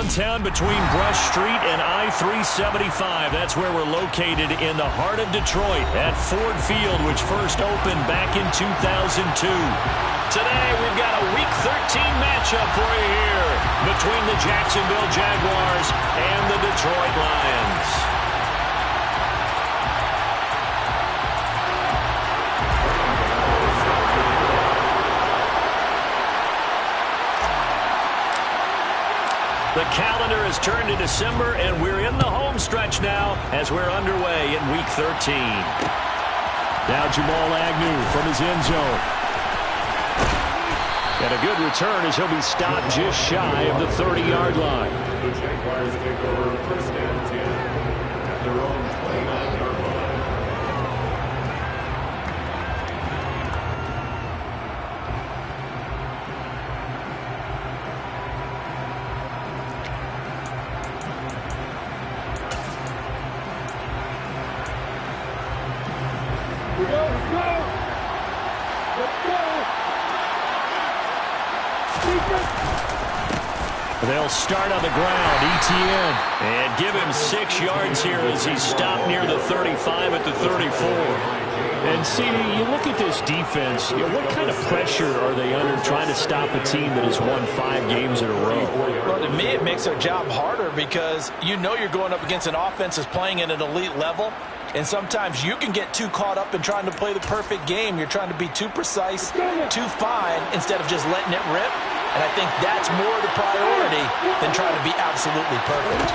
downtown between Brush Street and I-375. That's where we're located in the heart of Detroit at Ford Field, which first opened back in 2002. Today, we've got a Week 13 matchup for you here between the Jacksonville Jaguars and the Detroit Lions. The calendar has turned to December, and we're in the home stretch now as we're underway in Week 13. Now Jamal Agnew from his end zone. And a good return as he'll be stopped just shy of the 30-yard line. The Jaguars take over first and 10 at their own 29-yard line. They'll start on the ground, Etienne, and give him 6 yards here as he's stopped near the 35 at the 34. And see, you look at this defense, what kind of pressure are they under trying to stop a team that has won 5 games in a row? Well, to me, it makes their job harder because you know you're going up against an offense that's playing at an elite level. And sometimes you can get too caught up in trying to play the perfect game. You're trying to be too precise, too fine, instead of just letting it rip. And I think that's more the priority than trying to be absolutely perfect.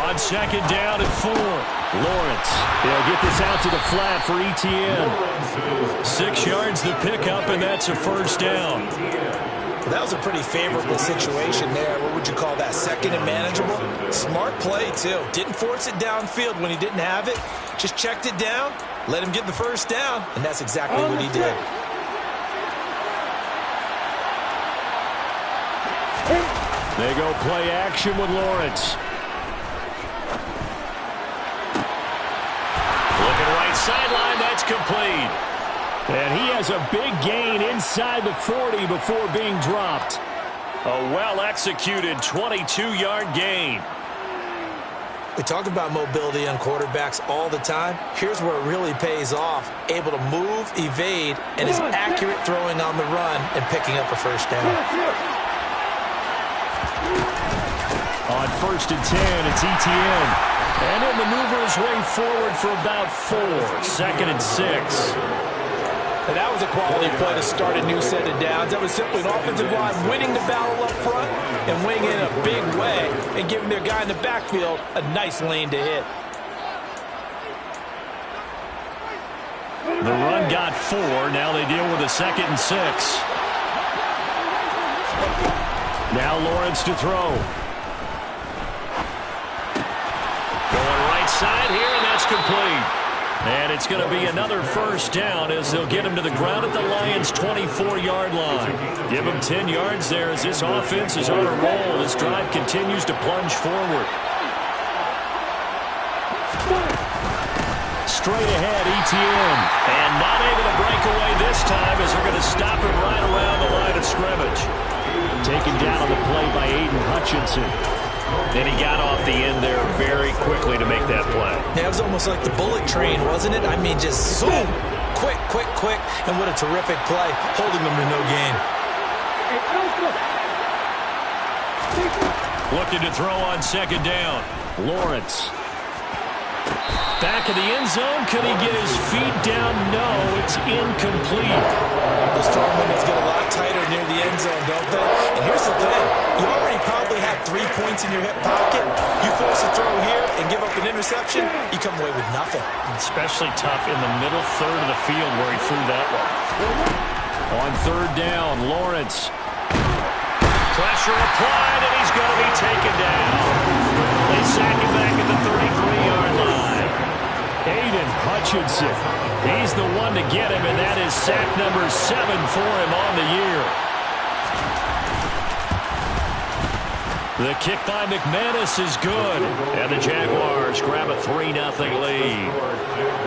On second down and 4. Lawrence, they'll get this out to the flat for Etienne. 6 yards the pickup, and that's a first down. That was a pretty favorable situation there. What would you call that? Second and manageable? Smart play, too. Didn't force it downfield when he didn't have it. Just checked it down, let him get the first down, and that's exactly what he did. They go play action with Lawrence. Looking right sideline, that's complete. And he has a big gain inside the 40 before being dropped. A well-executed 22-yard gain. We talk about mobility on quarterbacks all the time. Here's where it really pays off. Able to move, evade, and is accurate throwing on the run and picking up a first down. On first and 10, it's Etienne. And he'll maneuver his way forward for about 4. Second and 6. And that was a quality play to start a new set of downs. That was simply an offensive line winning the battle up front and winning in a big way and giving their guy in the backfield a nice lane to hit. The run got 4. Now they deal with a second and 6. Now Lawrence to throw. Going right side here, and that's complete. And it's going to be another first down as they'll get him to the ground at the Lions' 24-yard line. Give him 10 yards there as this offense is on a roll. This drive continues to plunge forward. Straight ahead, Etienne. And not able to break away this time as they're going to stop him right around the line of scrimmage. Taken down on the play by Aiden Hutchinson. And he got off the end there very quickly to make that play. Yeah, it was almost like the bullet train, wasn't it? I mean, just zoom. Quick, quick, quick. And what a terrific play, holding them to no gain. Looking to throw on second down. Lawrence. Back of the end zone. Could he get his feet down? No, it's incomplete. Those throwing windows get a lot tighter near the end zone, don't they? And here's the thing. You already probably had 3 points in your hip pocket. You force a throw here and give up an interception, you come away with nothing. Especially tough in the middle third of the field where he threw that one. On third down, Lawrence. Pressure applied, and he's going to be taken down. They sack him back at the 33-yard line. Aiden Hutchinson. He's the one to get him, and that is sack number 7 for him on the year. The kick by McManus is good, and the Jaguars grab a 3-0 lead.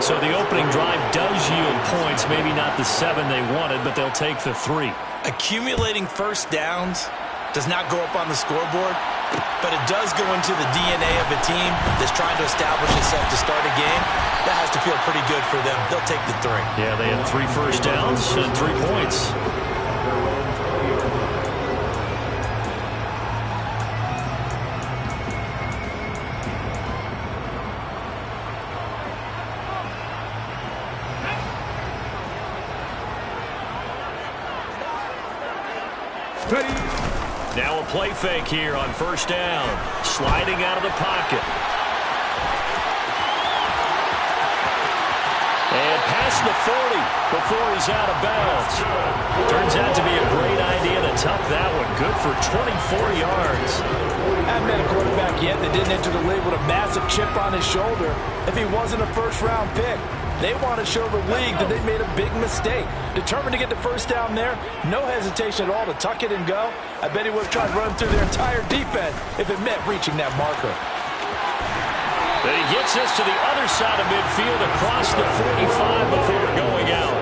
So the opening drive does yield points, maybe not the 7 they wanted, but they'll take the 3. Accumulating first downs does not go up on the scoreboard, But it does go into the DNA of a team that's trying to establish itself to start a game. That has to feel pretty good for them. They'll take the 3. Yeah, they had 3 first downs and 3 points. Now a play fake here on first down. Sliding out of the pocket. And past the 40 before he's out of bounds. Turns out to be a great idea to tuck that one. Good for 24 yards. Haven't met a quarterback yet that didn't enter the league with a massive chip on his shoulder if he wasn't a first-round pick. They want to show the league that they made a big mistake. Determined to get the first down there, no hesitation at all to tuck it and go. I bet he would have tried running through their entire defense if it meant reaching that marker. But he gets us to the other side of midfield across the 45 before going out.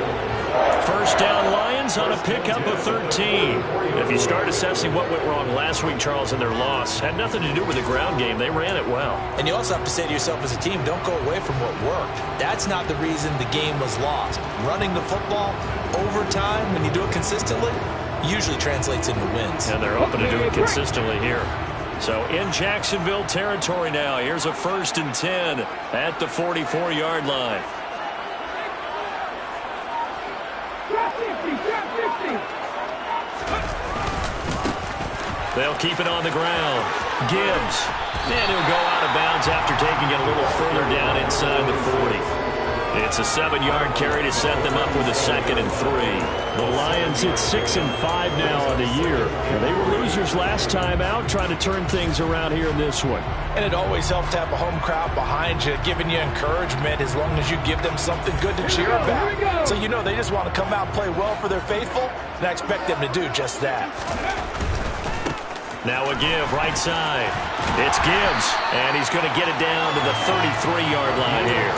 First down Lions on a pickup of 13. If you start assessing what went wrong last week, Charles, in their loss, had nothing to do with the ground game. They ran it well. And you also have to say to yourself as a team, don't go away from what worked. That's not the reason the game was lost. Running the football over time, when you do it consistently, usually translates into wins. And they're open to do it consistently here. So in Jacksonville territory now. Here's a 1st and 10 at the 44-yard line. They'll keep it on the ground. Gibbs. And he'll go out of bounds after taking it a little further down inside the 40. It's a 7-yard carry to set them up with a 2nd and 3. The Lions at 6-5 now on the year. They were losers last time out, trying to turn things around here in this one. And it always helps to have a home crowd behind you, giving you encouragement as long as you give them something good to cheer about. So you know they just want to come out and play well for their faithful, and I expect them to do just that. Now a give, right side. It's Gibbs, and he's going to get it down to the 33-yard line here.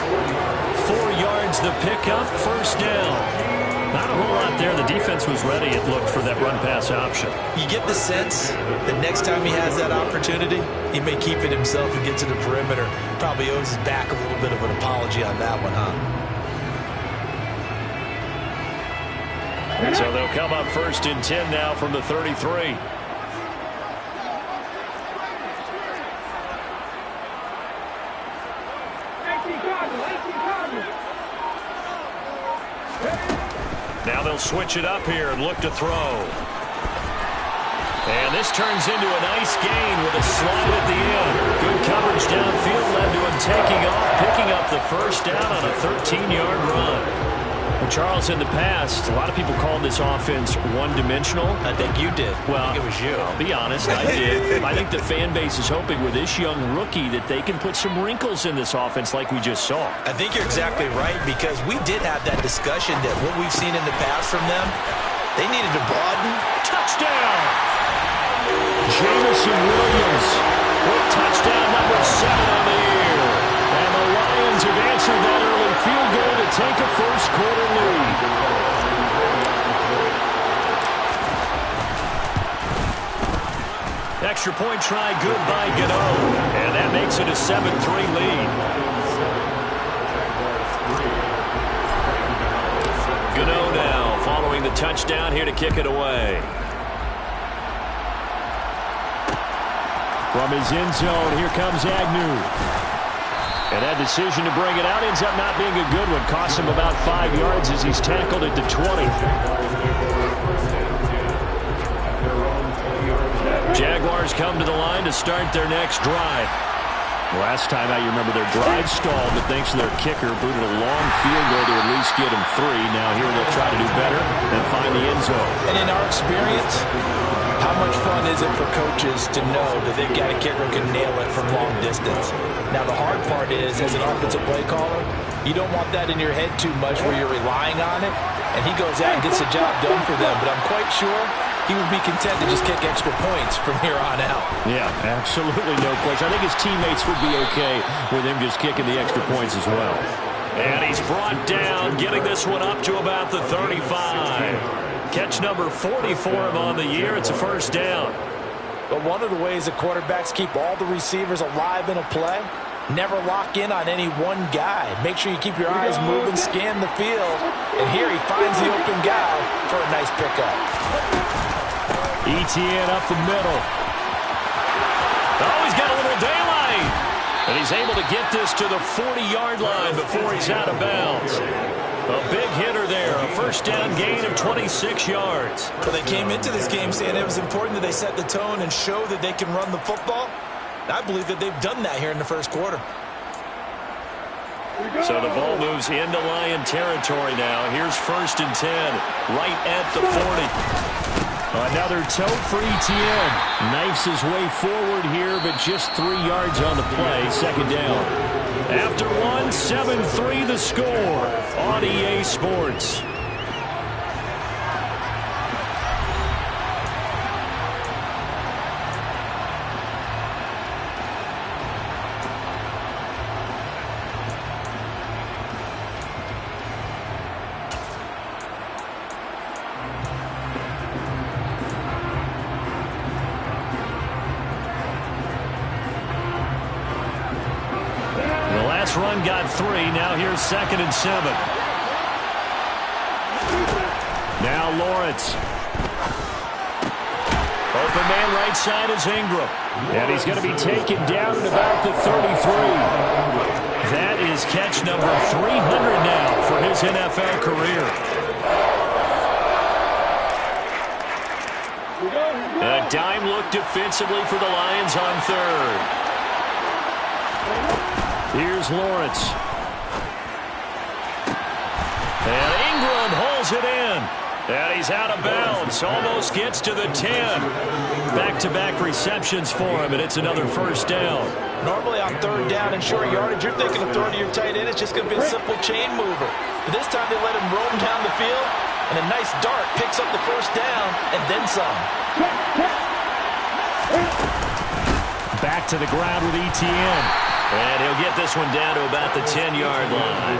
4 yards the pickup, first down. Not a whole lot there. The defense was ready, it looked, for that run-pass option. You get the sense that next time he has that opportunity, he may keep it himself and get to the perimeter. Probably owes his back a little bit of an apology on that one, huh? So they'll come up 1st and 10 now from the 33. Now they'll switch it up here and look to throw. And this turns into a nice gain with a slide at the end. Good coverage downfield led to him taking off, picking up the first down on a 13-yard run. Well, Charles, in the past, a lot of people called this offense one-dimensional. I think you did. Well, it was you. I'll be honest, I did. I think the fan base is hoping with this young rookie that they can put some wrinkles in this offense like we just saw. I think you're exactly right, because we did have that discussion that what we've seen in the past from them, they needed to broaden. Touchdown! Jamison Williams with touchdown number 7 on the year. And the Lions have answered that early field goal to take a first-quarter lead. Extra point try good by Gano. And that makes it a 7-3 lead. Gano now following the touchdown here to kick it away. From his end zone, here comes Agnew. And that decision to bring it out ends up not being a good one. Costs him about 5 yards as he's tackled at the 20. Jaguars come to the line to start their next drive. Last time out, you remember their drive stalled, but thanks to their kicker, booted a long field goal to at least get them 3. Now here they'll try to do better and find the end zone. And in our experience, how much fun is it for coaches to know that they've got a kicker who can nail it from long distance? Now, the hard part is, as an offensive play caller, you don't want that in your head too much where you're relying on it, and he goes out and gets the job done for them. But I'm quite sure he would be content to just kick extra points from here on out. Yeah, absolutely no question. I think his teammates would be okay with him just kicking the extra points as well. And he's brought down, getting this one up to about the 35. Catch number 40 for him on the year. It's a first down. But one of the ways that quarterbacks keep all the receivers alive in a play, never lock in on any one guy. Make sure you keep your eyes moving, scan the field. And here he finds the open guy for a nice pickup. ETN up the middle. Oh, he's got a little daylight. And he's able to get this to the 40-yard line before he's out of bounds. A big hitter there. A first down gain of 26 yards. Well, they came into this game saying it was important that they set the tone and show that they can run the football. I believe that they've done that here in the first quarter. So the ball moves into Lion territory now. Here's 1st and 10, right at the 40. Another tote for ETN. Knifes his way forward here, but just 3 yards on the play. Second down. After one, 7-3 the score on EA Sports. Run got 3. Now here's 2nd and 7. Now Lawrence. Open man right side is Ingram. And he's going to be taken down at about the 33. That is catch number 300 now for his NFL career. A dime look defensively for the Lions on 3rd. Here's Lawrence. And Ingram holds it in. And he's out of bounds. Almost gets to the 10. Back-to-back receptions for him, and it's another first down. Normally on 3rd down and short yardage, you're thinking of throwing to your tight end. It's just going to be a simple chain mover. But this time they let him roam down the field, and a nice dart picks up the first down and then some. Back to the ground with ETN. And he'll get this one down to about the 10-yard line.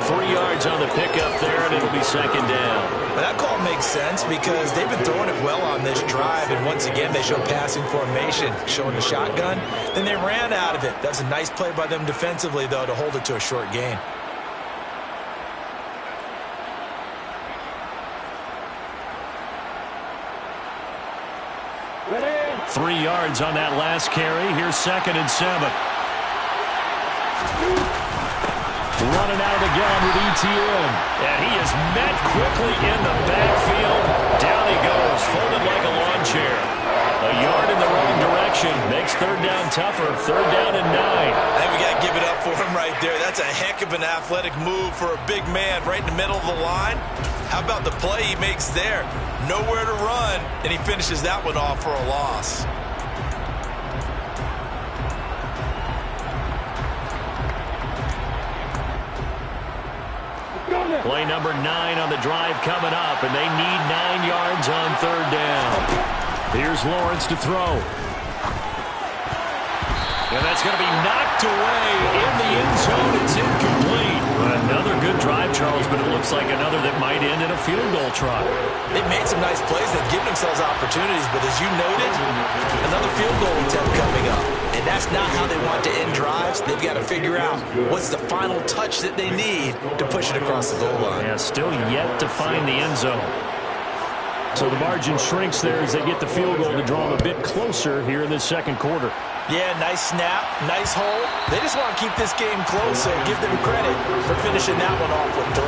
3 yards on the pickup there, and it'll be 2nd down. Well, that call makes sense because they've been throwing it well on this drive, and once again they show passing formation, showing the shotgun. Then they ran out of it. That's a nice play by them defensively, though, to hold it to a short gain. Ready? 3 yards on that last carry. Here's 2nd and 7. Running out of the gun with ETN. And he is met quickly in the backfield. Down he goes, folded like a lawn chair. A yard in the wrong direction. Makes 3rd down tougher. 3rd down and 9. I think we got to give it up for him right there. That's a heck of an athletic move for a big man right in the middle of the line. How about the play he makes there? Nowhere to run, and he finishes that one off for a loss. Play number 9 on the drive coming up, and they need 9 yards on 3rd down. Here's Lawrence to throw. And that's going to be knocked away in the end zone. It's incomplete. Another good drive, Charles, but it looks like another that might end in a field goal try. They've made some nice plays. They've given themselves opportunities, but as you noted, another field goal attempt coming up. And that's not how they want to end drives. They've got to figure out what's the final touch that they need to push it across the goal line. Yeah, still yet to find the end zone. So the margin shrinks there as they get the field goal to draw them a bit closer here in this 2nd quarter. Yeah, nice snap, nice hold. They just want to keep this game close, so give them credit for finishing that one off with 3.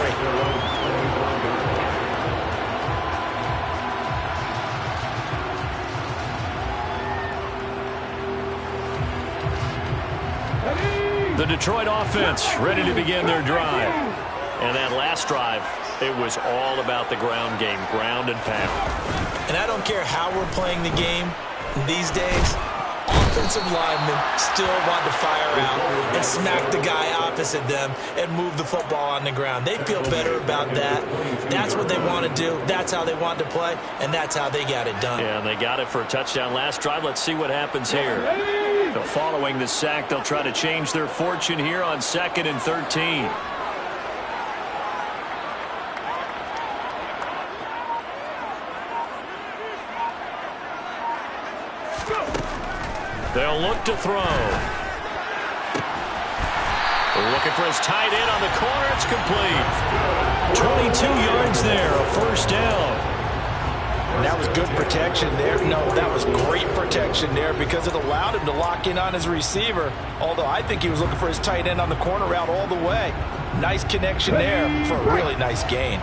The Detroit offense ready to begin their drive. And that last drive, it was all about the ground game, ground and pound. And I don't care how we're playing the game these days, offensive linemen still want to fire out and smack the guy opposite them and move the football on the ground. They feel better about that. That's what they want to do. That's how they want to play, and that's how they got it done. Yeah, and they got it for a touchdown last drive. Let's see what happens here. So following the sack, they'll try to change their fortune here on 2nd and 13. They'll look to throw. Looking for his tight end on the corner. It's complete. 22 yards there, a first down. That was good protection there. No, that was great protection there because it allowed him to lock in on his receiver. Although I think he was looking for his tight end on the corner route all the way. Nice connection there for a really nice gain.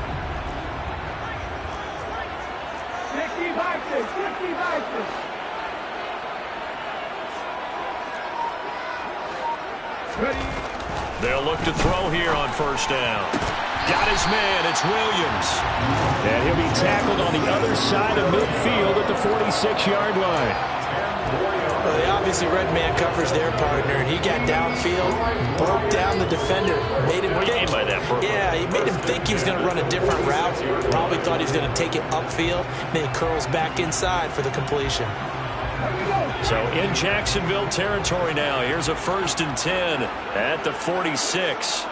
They'll look to throw here on first down. Got his man. It's Williams. And he'll be tackled on the other side of midfield at the 46-yard line. Well, they obviously read man coverage their partner, and he got downfield, broke down the defender, made him What do you mean by that, bro? Yeah, he made him think he was going to run a different route. Probably thought he was going to take it upfield. Then he curls back inside for the completion. So in Jacksonville territory now. Here's a 1st and 10 at the 46.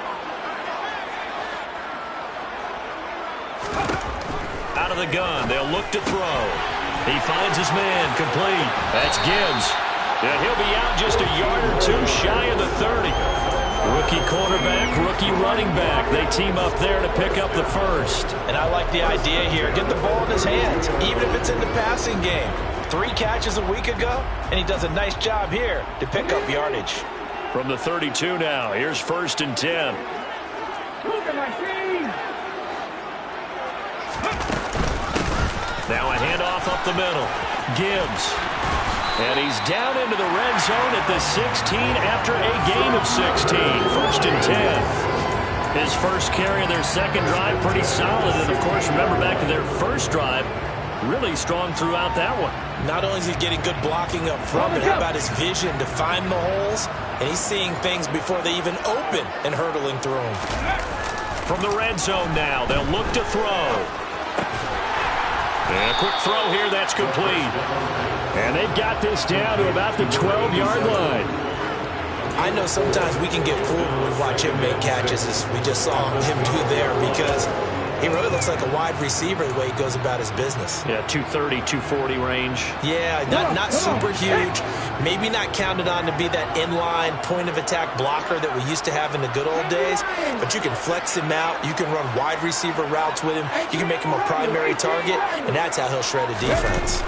Out of the gun. They'll look to throw. He finds his man. Complete. That's Gibbs. And he'll be out just a yard or two shy of the 30. Rookie quarterback, rookie running back. They team up there to pick up the first. And I like the idea here. Get the ball in his hands, even if it's in the passing game. 3 catches a week ago, and he does a nice job here to pick up yardage. From the 32 now, here's 1st and 10. Now a handoff up the middle. Gibbs. And he's down into the red zone at the 16 after a gain of 16. 1st and 10. His first carry of their second drive, pretty solid. And, of course, remember back to their first drive, really strong throughout that one. Not only is he getting good blocking up front, but how about his vision to find the holes? And he's seeing things before they even open and hurdling through them. From the red zone now, they'll look to throw. And a quick throw here, that's complete. And they've got this down to about the 12-yard line. I know sometimes we can get fooled when we watch him make catches, as we just saw him do there, because he really looks like a wide receiver the way he goes about his business. Yeah, 230, 240 range. Yeah, not super huge. Maybe not counted on to be that inline point-of-attack blocker that we used to have in the good old days. But you can flex him out. You can run wide receiver routes with him. You can make him a primary target, and that's how he'll shred a defense.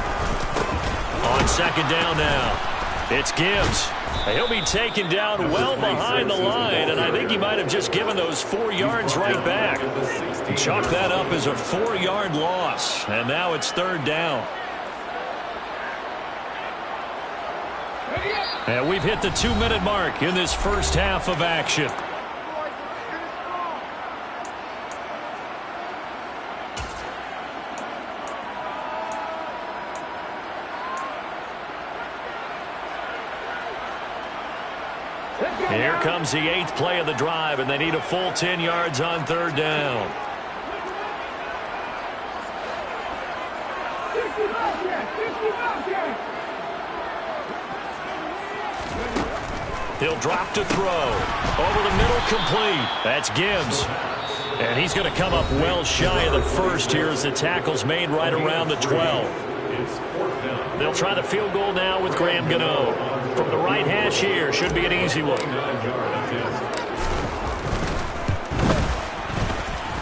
On second down now, it's Gibbs. He'll be taken down well behind the line, and I think he might have just given those 4 yards right back. Chalk that up as a 4-yard loss, and now it's 3rd down. And we've hit the 2-minute mark in this first half of action. Here comes the 8th play of the drive, and they need a full 10 yards on 3rd down. He'll drop to throw. Over the middle, complete. That's Gibbs. And he's going to come up well shy of the first here as the tackle's made right around the 12. They'll try the field goal now with Graham Gano. From the right hash here, should be an easy one.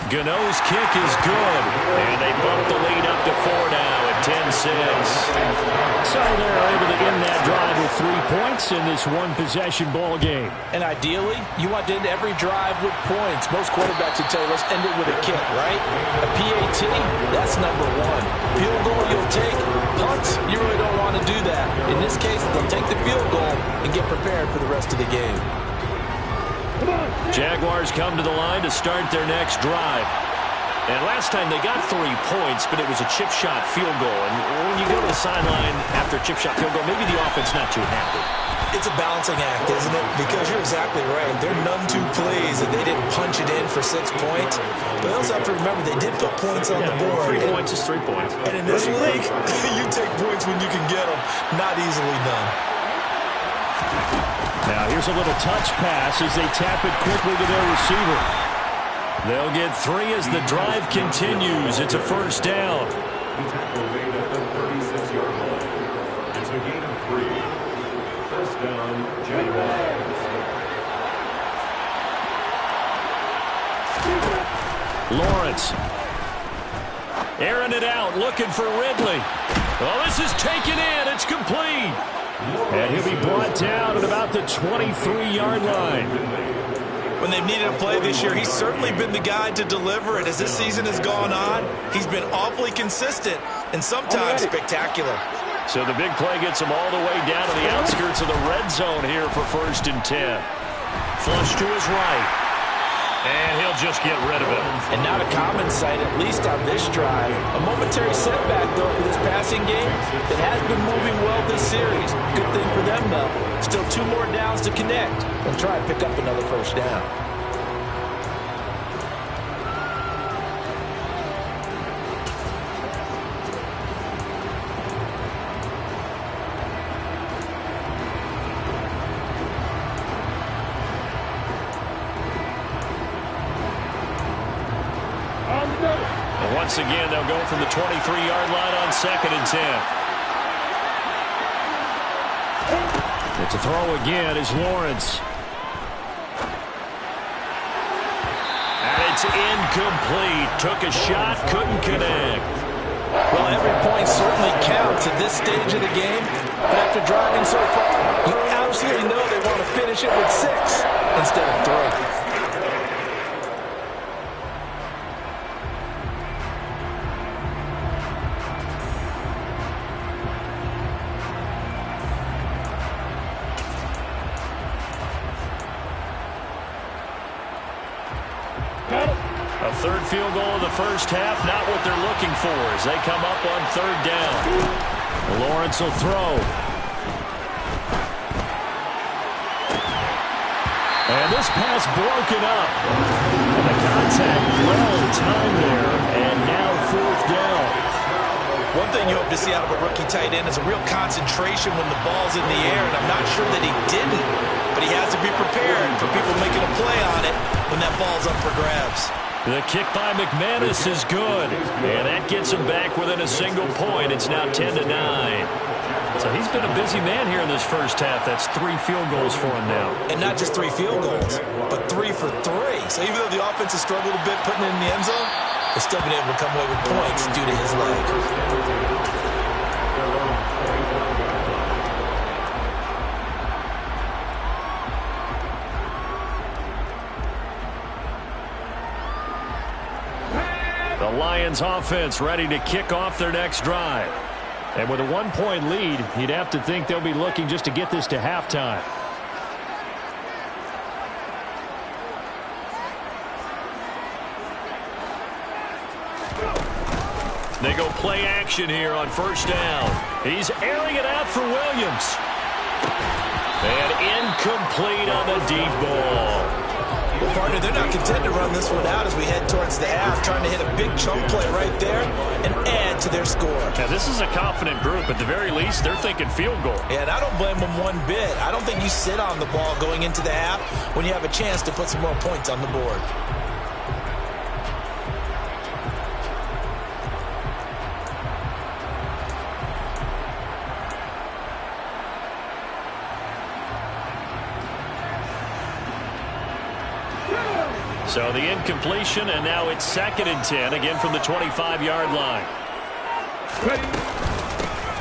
Gano's kick is good. And they bump the lead up to 4 now at 10-6. So they're able to end that drive with 3 points in this one-possession ball game. And ideally, you want to end every drive with points. Most quarterbacks would tell you, let's end it with a kick, right? A PAT, that's number 1. Field goal you'll take. Punts, you really don't want to do that. In this case, they'll take the field goal and get prepared for the rest of the game. Jaguars come to the line to start their next drive. And last time they got 3 points, but it was a chip shot field goal. And when you go to the sideline after a chip shot field goal, maybe the offense not too happy. It's a balancing act, isn't it? Because you're exactly right. They're none too pleased that they didn't punch it in for 6 points. But they also have to remember they did put points on the board. 3 points is 3 points. And in this league, you take points when you can get them. Not easily done. Now here's a little touch pass as they tap it quickly to their receiver. They'll get 3 as the drive continues. It's a first down. The tackle made at the 36-yard line. It's a gain of 3. Jaguars. Lawrence. Airing it out, looking for Ridley. Oh, this is taken in. It's complete. And he'll be brought down at about the 23-yard line. When they've needed a play this year, he's certainly been the guy to deliver it. As this season has gone on, he's been awfully consistent and sometimes spectacular. So the big play gets him all the way down to the outskirts of the red zone here for 1st and 10. Flush to his right. And he'll just get rid of it. And not a common sight, at least on this drive. A momentary setback, though, for this passing game that has been moving well this series. Good thing for them, though. Still 2 more downs to connect and try and pick up another 1st down. And once again, they'll go from the 23-yard line on 2nd and 10. And to throw again is Lawrence. And it's incomplete. Took a shot, couldn't connect. Well, every point certainly counts at this stage of the game. But after driving so far, you absolutely know they want to finish it with 6 instead of 3. A 3rd field goal of the 1st half, not what they're looking for as they come up on 3rd down. Lawrence will throw. And this pass broken up. And the contact well timed there, and now 4th down. One thing you hope to see out of a rookie tight end is a real concentration when the ball's in the air, and I'm not sure that he didn't, but he has to be prepared for people making a play on it when that ball's up for grabs. The kick by McManus is good, and that gets him back within a single point. It's now 10-9. So he's been a busy man here in this 1st half. That's 3 field goals for him now. And not just 3 field goals, but 3 for 3. So even though the offense has struggled a bit putting it in the end zone, they've still been able to come away with points due to his leg. The Lions offense ready to kick off their next drive. And with a 1-point lead, you'd have to think they'll be looking just to get this to halftime. They go play action here on 1st down. He's airing it out for Williams. And incomplete on the deep ball. Well, partner, they're not content to run this one out as we head towards the half, trying to hit a big chunk play right there and add to their score. Now, this is a confident group. At the very least, they're thinking field goal. Yeah, and I don't blame them one bit. I don't think you sit on the ball going into the half when you have a chance to put some more points on the board. So the incompletion, and now it's 2nd and 10, again from the 25-yard line.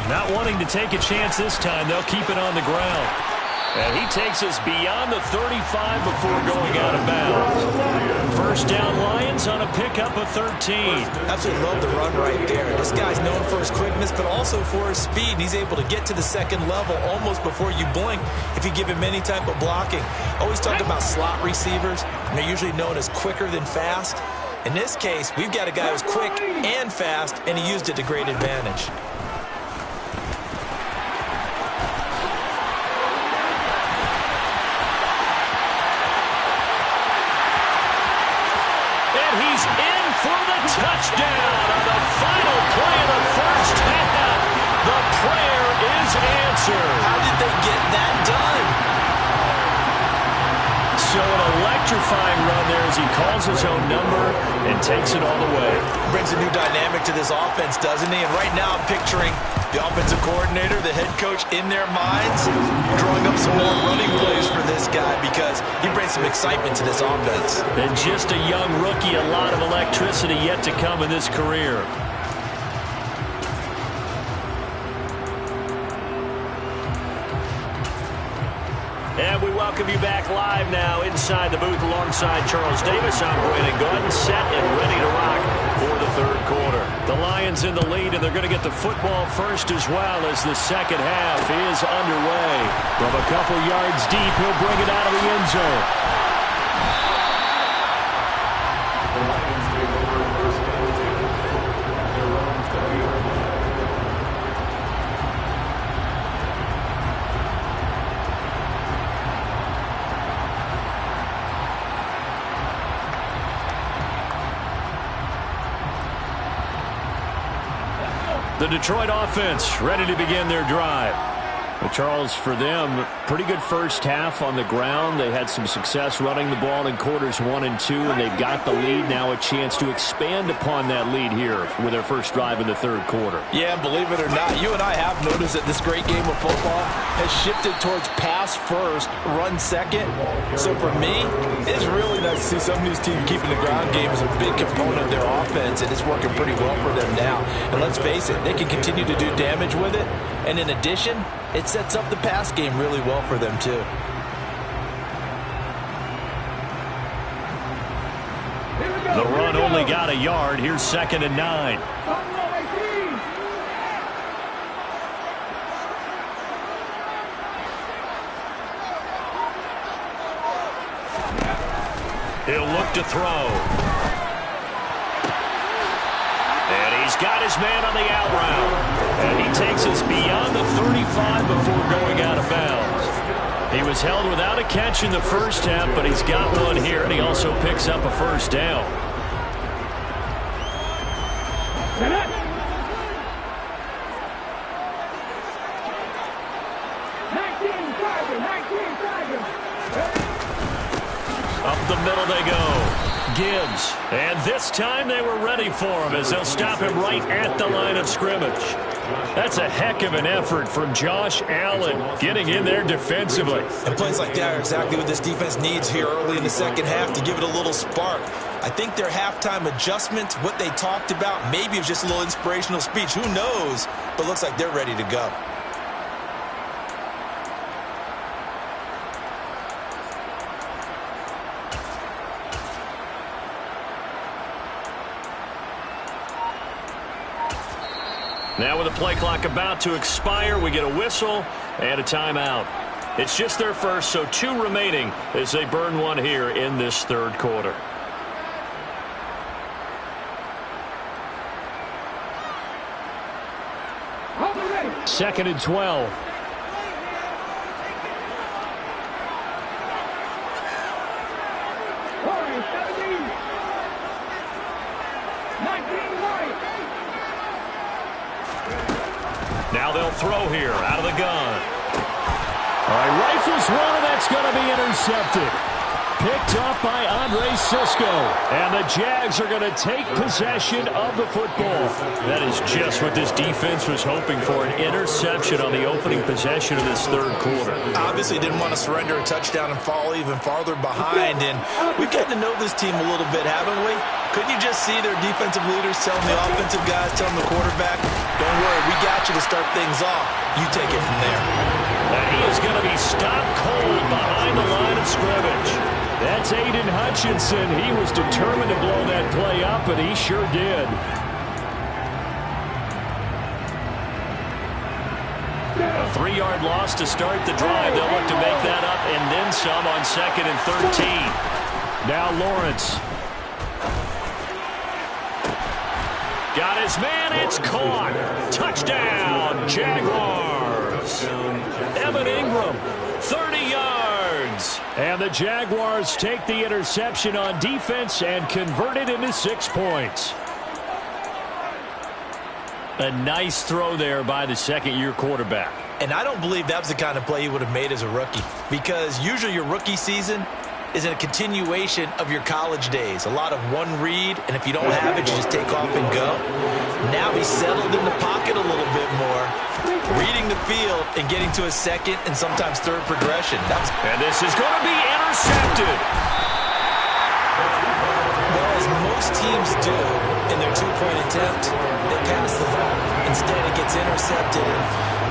Not wanting to take a chance this time, they'll keep it on the ground. And he takes us beyond the 35 before going out of bounds. 1st down Lions on a pickup of 13. Absolutely love the run right there. This guy's known for his quickness, but also for his speed. And he's able to get to the 2nd level almost before you blink if you give him any type of blocking. Always talk about slot receivers, and they're usually known as quicker than fast. In this case, we've got a guy who's quick and fast, and he used it to great advantage. Touchdown on the final play of the 1st half. The prayer is answered. How did they get that done? So an electrifying run there as he calls his own number and takes it all the way. Brings a new dynamic to this offense, doesn't he? And right now I'm picturing The offensive coordinator, the head coach in their minds, drawing up some more running plays for this guy because he brings some excitement to this offense. And just a young rookie, a lot of electricity yet to come in this career. And we welcome you back live now inside the booth alongside Charles Davis. I'm Brandon Gordon, set and ready to rock for the third quarter. The Lions in the lead, and they're going to get the football first as well as the second half is underway. From a couple yards deep, he'll bring it out of the end zone. The Lions take over first and 10 at their own 20-yard line. The Detroit offense ready to begin their drive. Well, Charles, for them, pretty good first half on the ground. They had some success running the ball in quarters 1 and 2, and they've got the lead. Now a chance to expand upon that lead here with their first drive in the third quarter. Yeah, believe it or not, you and I have noticed that this great game of football has shifted towards pass first, run second. So for me, it's really nice to see some of these teams keeping the ground game as a big component of their offense, and it's working pretty well for them now. And let's face it, they can continue to do damage with it. And in addition, it sets up the pass game really well for them, too. The run only got a yard. Here's 2nd and 9. He'll look to throw. And he's got his man on the out route. And he takes us beyond the 35 before going out of bounds. He was held without a catch in the first half, but he's got one here, and he also picks up a first down. Up the middle they go. Gibbs. And this time they were ready for him as they'll stop him right at the line of scrimmage. That's a heck of an effort from Josh Allen getting in there defensively. And plays like that are exactly what this defense needs here early in the second half to give it a little spark. I think their halftime adjustments, what they talked about, maybe it was just a little inspirational speech. Who knows? But looks like they're ready to go. Now with the play clock about to expire, we get a whistle and a timeout. It's just their first, so 2 remaining as they burn one here in this third quarter. Second and 12. Now they'll throw here out of the gun. All right, rifles one, and that's going to be intercepted. Picked up by Andre Sisco. And the Jags are going to take possession of the football. That is just what this defense was hoping for, an interception on the opening possession of this third quarter. Obviously didn't want to surrender a touchdown and fall even farther behind. And we've gotten to know this team a little bit, haven't we? Couldn't you just see their defensive leaders telling the offensive guys, telling the quarterback, don't worry, we got you to start things off. You take it from there. And he is going to be stopped cold behind the line of scrimmage. That's Aiden Hutchinson. He was determined to blow that play up, and he sure did. A 3-yard loss to start the drive. They'll look to make that up and then some on 2nd and 13. Now Lawrence. Got his man. It's caught. Touchdown, Jaguars. Evan Ingram, 30 yards. And the Jaguars take the interception on defense and convert it into 6 points. A nice throw there by the second-year quarterback. And I don't believe that was the kind of play he would have made as a rookie, because usually your rookie season, is a continuation of your college days. A lot of one read, and if you don't have it, you just take off and go. Now he's settled in the pocket a little bit more, reading the field and getting to a second and sometimes third progression. And this is going to be intercepted. Well, as most teams do in their two-point attempt, they pass the ball. Instead, it gets intercepted.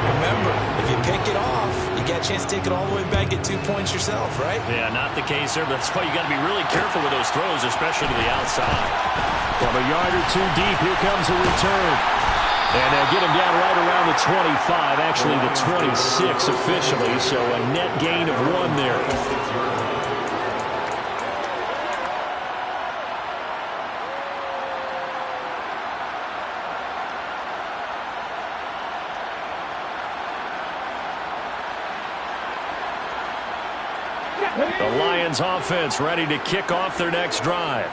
Remember, if you pick it off, you got a chance to take it all the way back, get 2 points yourself, right? Yeah, not the case there. That's why you got to be really careful with those throws, especially to the outside. From a yard or two deep, here comes a return. And they'll get him down right around the 25, actually the 26 officially, so a net gain of 1 there. The Lions offense ready to kick off their next drive.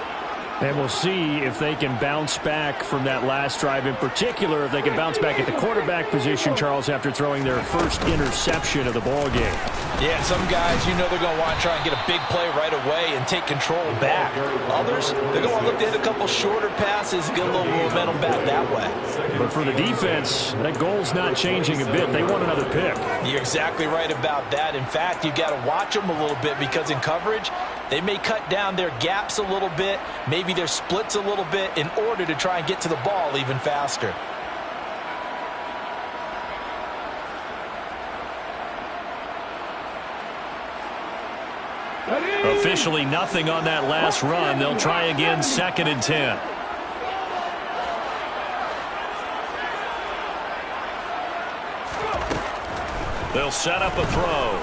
And we'll see if they can bounce back from that last drive. In particular, if they can bounce back at the quarterback position, Charles, after throwing their first interception of the ball game. Yeah, some guys, you know they're going to want to try and get a big play right away and take control back. Others, they're going to look to hit a couple shorter passes and get a little momentum back that way. But for the defense, that goal's not changing a bit. They want another pick. You're exactly right about that. In fact, you got to watch them a little bit because in coverage, they may cut down their gaps a little bit, maybe their splits a little bit in order to try and get to the ball even faster. Officially nothing on that last run. They'll try again, 2nd and 10. They'll set up a throw.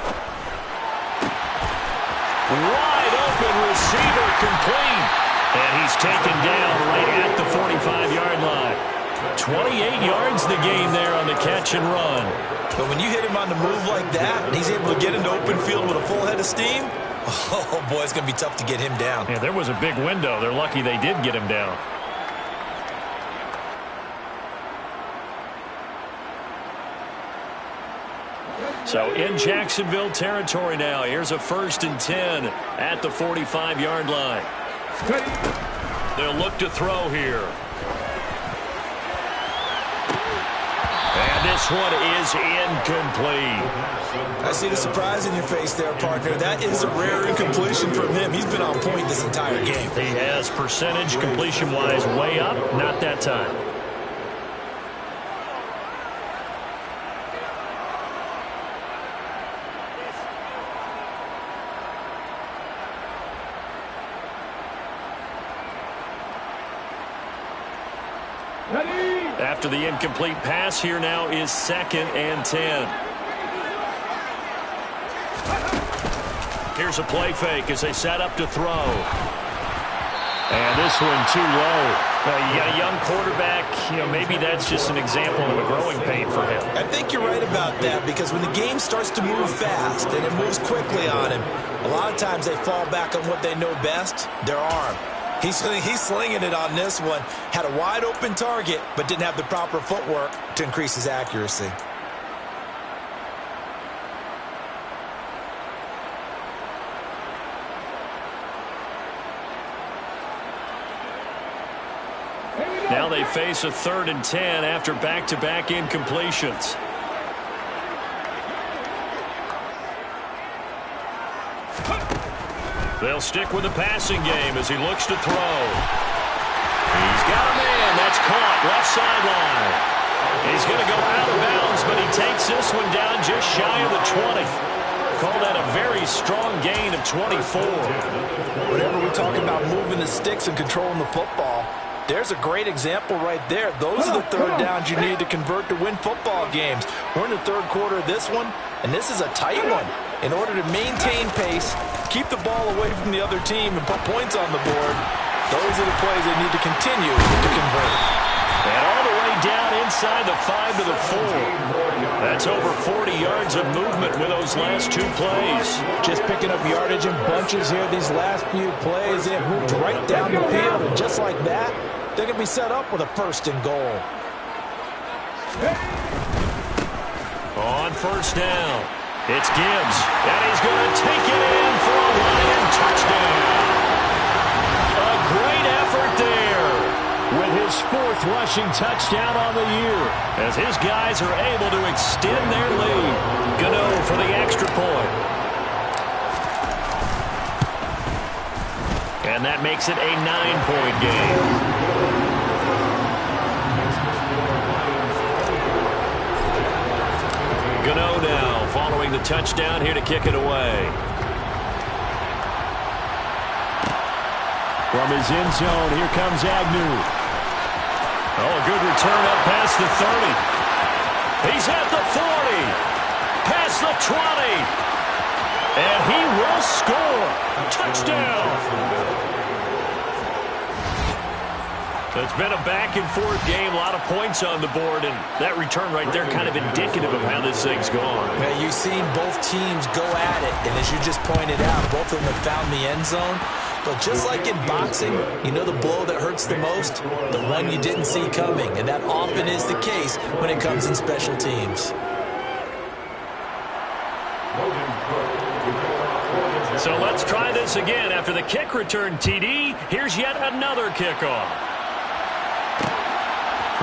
Wide open receiver, complete. And he's taken down right at the 45-yard line. 28 yards the gain there on the catch and run. But when you hit him on the move like that, and he's able to get into open field with a full head of steam, oh boy, it's going to be tough to get him down. Yeah, there was a big window. They're lucky they did get him down. So in Jacksonville territory now. Here's a 1st and 10 at the 45-yard line. They'll look to throw here. And this one is incomplete. I see the surprise in your face there, partner. That is a rare incompletion from him. He's been on point this entire game. He has percentage completion-wise way up. Not that time. After the incomplete pass, here now is 2nd and 10. Here's a play fake as they set up to throw. And this one too low. You got a young quarterback, maybe that's just an example of a growing pain for him. I think you're right about that because when the game starts to move fast and it moves quickly on him, a lot of times they fall back on what they know best, their arm. He's slinging it on this one. Had a wide open target, but didn't have the proper footwork to increase his accuracy. Now they face a 3rd and 10 after back-to-back incompletions. They'll stick with the passing game as he looks to throw. He's got a man. That's caught left sideline. He's going to go out of bounds, but he takes this one down just shy of the 20. Call that a very strong gain of 24. Whenever we talk about moving the sticks and controlling the football, there's a great example right there. Those are the 3rd downs you need to convert to win football games. We're in the 3rd quarter of this one, and this is a tight one. In order to maintain pace, keep the ball away from the other team, and put points on the board, those are the plays they need to continue to convert. And all the way down inside the 5 to the 4. That's over 40 yards of movement with those last 2 plays. Just picking up yardage in bunches here these last few plays. They have moved right down the field, and just like that, they're going to be set up with a 1st and goal. On 1st down, it's Gibbs, and he's going to take it in for a Lion touchdown. 4th rushing touchdown on the year, as his guys are able to extend their lead. Gano for the extra point. And that makes it a 9-point game. Gano now following the touchdown here to kick it away. From his end zone, here comes Agnew. Oh, a good return up past the 30. He's at the 40. Past the 20. And he will score. Touchdown. It's been a back-and-forth game, a lot of points on the board, and that return right there kind of indicative of how this thing's gone. Yeah, you've seen both teams go at it, and as you just pointed out, both of them have found the end zone. But just like in boxing, you know the blow that hurts the most? The one you didn't see coming, and that often is the case when it comes in special teams. So let's try this again. After the kick return, TD, here's yet another kickoff.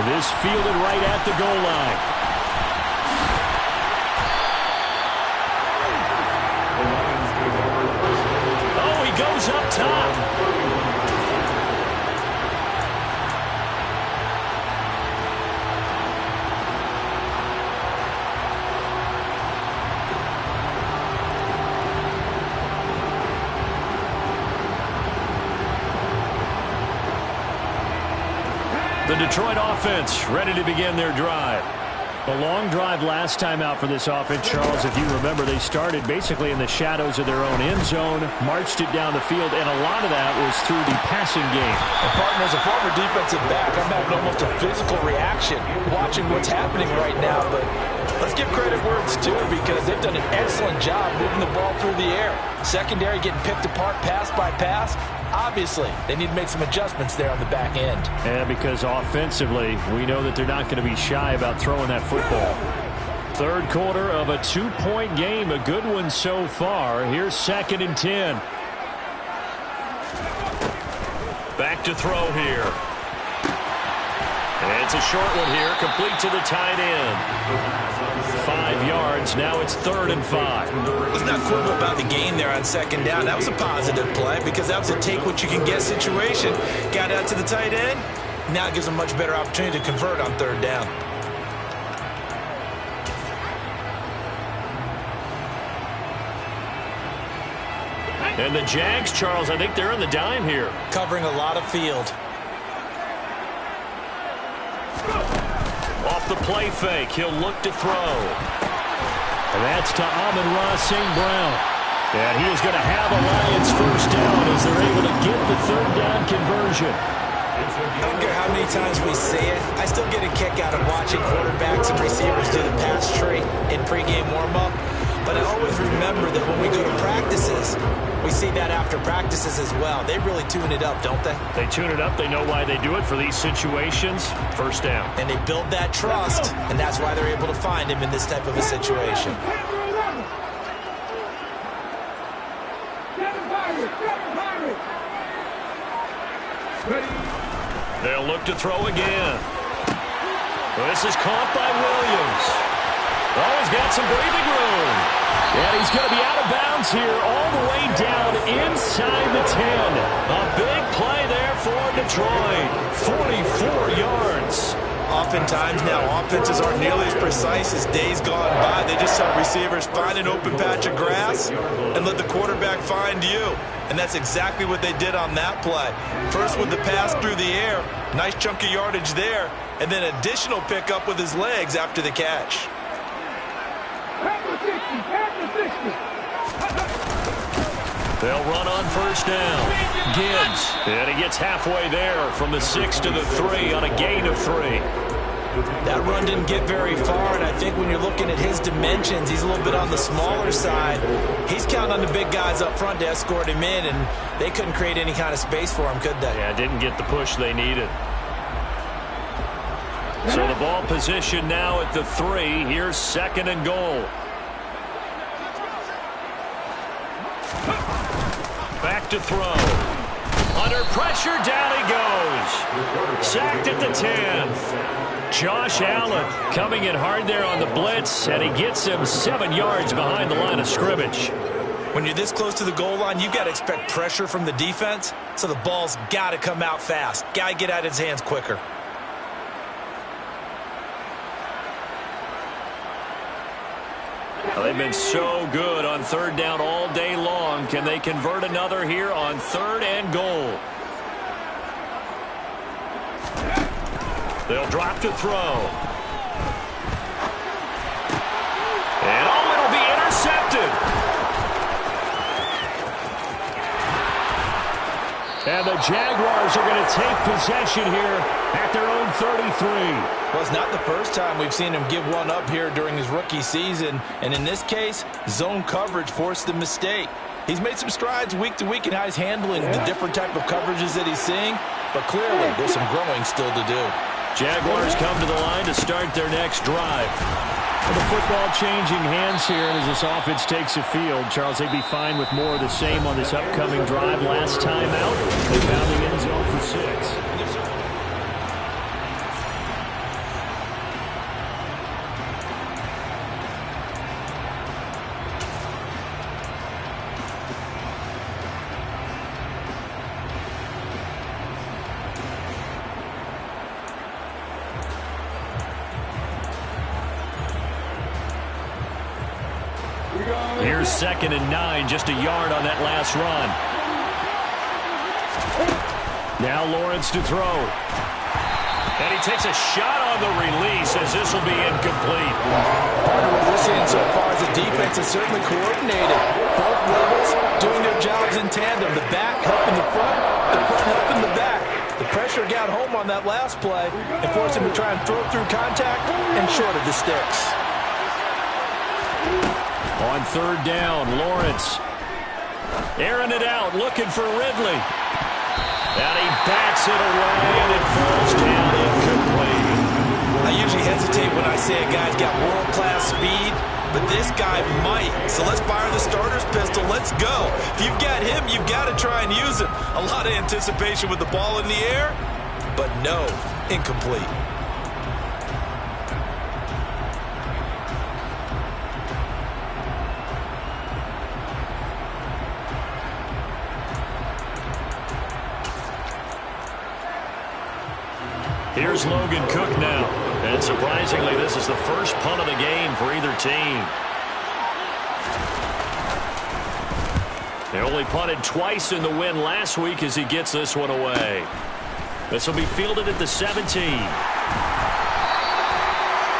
This fielded right at the goal line. Oh, he goes up top. The Detroit offense ready to begin their drive. A long drive last time out for this offense, Charles. If you remember, they started basically in the shadows of their own end zone, marched it down the field, and a lot of that was through the passing game. And partner, as a former defensive back, I'm having almost a physical reaction watching what's happening right now. But let's give credit where it's due, because they've done an excellent job moving the ball through the air. Secondary getting picked apart pass by pass. Obviously, they need to make some adjustments there on the back end. And because offensively, we know that they're not going to be shy about throwing that football. Third quarter of a 2-point game, a good one so far. Here's 2nd and 10. Back to throw here. And it's a short one here, complete to the tight end. 5 yards, now it's 3rd and 5. He's not quibble about the gain there on 2nd down. That was a positive play, because that was a take-what-you-can-get situation. Got out to the tight end. Now it gives him a much better opportunity to convert on 3rd down. And the Jags, Charles, I think they're on the dime here. Covering a lot of field. Off the play fake, he'll look to throw. And that's to Amon-Ra St. Brown. And he is going to have a Lions first down as they're able to get the 3rd down conversion. I don't care how many times we see it. I still get a kick out of watching quarterbacks and receivers do the pass tree in pregame warm-up. But I always remember that when we go to practices, we see that after practices as well. They really tune it up, don't they? They tune it up. They know why they do it for these situations. First down. And they build that trust, and that's why they're able to find him in this type of a situation. They'll look to throw again. This is caught by Williams. Oh, he's got some breathing room. And he's going to be out of bounds here all the way down inside the 10. A big play there for Detroit. 44 yards. Oftentimes now, offenses aren't nearly as precise as days gone by. They just help receivers find an open patch of grass and let the quarterback find you. And that's exactly what they did on that play. First with the pass through the air, nice chunk of yardage there, and then additional pickup with his legs after the catch. They'll run on first down. Gibbs, and he gets halfway there from the 6 to the 3 on a gain of 3. That run didn't get very far, and I think when you're looking at his dimensions, he's a little bit on the smaller side. He's counting on the big guys up front to escort him in, and they couldn't create any kind of space for him, could they? Yeah, didn't get the push they needed. So the ball position now at the 3. Here's 2nd and goal. Back to throw. Under pressure, down he goes. Sacked at the 10. Josh Allen coming in hard there on the blitz, and he gets him 7 yards behind the line of scrimmage. When you're this close to the goal line, you've got to expect pressure from the defense, so the ball's got to come out fast. Got to get out of his hands quicker. Well, they've been so good on third down all day long. Can they convert another here on 3rd and goal? They'll drop to throw. And it'll be intercepted. And the Jaguars are going to take possession here at their own 33. Well, it's not the first time we've seen him give one up here during his rookie season. And in this case, zone coverage forced the mistake. He's made some strides week to week in how he's handling the different type of coverages that he's seeing. But clearly, there's some growing still to do. Jaguars come to the line to start their next drive. Well, the football changing hands here as this offense takes the field. Charles, they'd be fine with more of the same on this upcoming drive. Last time out, they found the end zone for 6. Here's 2nd and 9, just a yard on that last run. Now Lawrence to throw. And he takes a shot on the release as this will be incomplete. Part of what we're seeing so far is the defense is certainly coordinated. Both levels doing their jobs in tandem. The back helping the front helping the back. The pressure got home on that last play and forced him to try and throw through contact and short of the sticks. On 3rd down, Lawrence airing it out, looking for Ridley. And he bats it away, and it falls down incomplete. I usually hesitate when I say a guy's got world-class speed, but this guy might. So let's fire the starter's pistol. Let's go. If you've got him, you've got to try and use him. A lot of anticipation with the ball in the air, but no, incomplete. Here's Logan Cook now. And surprisingly, this is the first punt of the game for either team. They only punted twice in the win last week as he gets this one away. This will be fielded at the 17.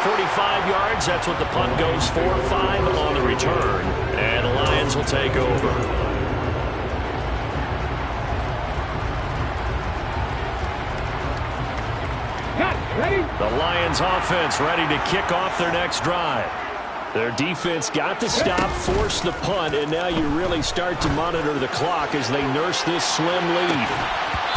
45 yards, that's what the punt goes for. 5 on the return. And the Lions will take over. The Lions offense ready to kick off their next drive. Their defense got the stop, forced the punt, and now you really start to monitor the clock as they nurse this slim lead.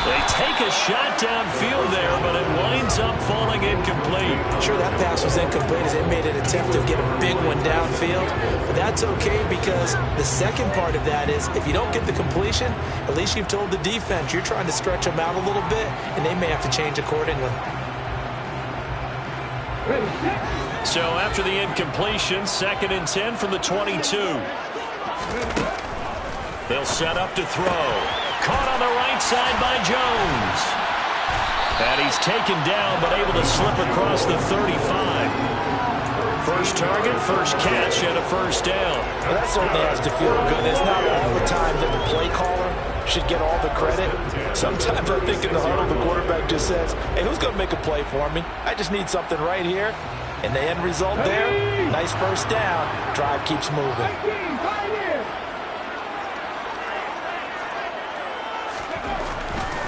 They take a shot downfield there, but it winds up falling incomplete. Sure, that pass was incomplete as they made an attempt to get a big one downfield. But that's okay because the second part of that is if you don't get the completion, at least you've told the defense you're trying to stretch them out a little bit, and they may have to change accordingly. So after the incompletion, 2nd and 10 from the 22. They'll set up to throw. Caught on the right side by Jones. And he's taken down but able to slip across the 35. First target, first catch, and a first down. Well, that certainly has to feel good. It's not all the time that the play caller should get all the credit. Sometimes I think in the huddle the quarterback just says, hey, who's going to make a play for me? I just need something right here. And the end result there, nice first down. Drive keeps moving.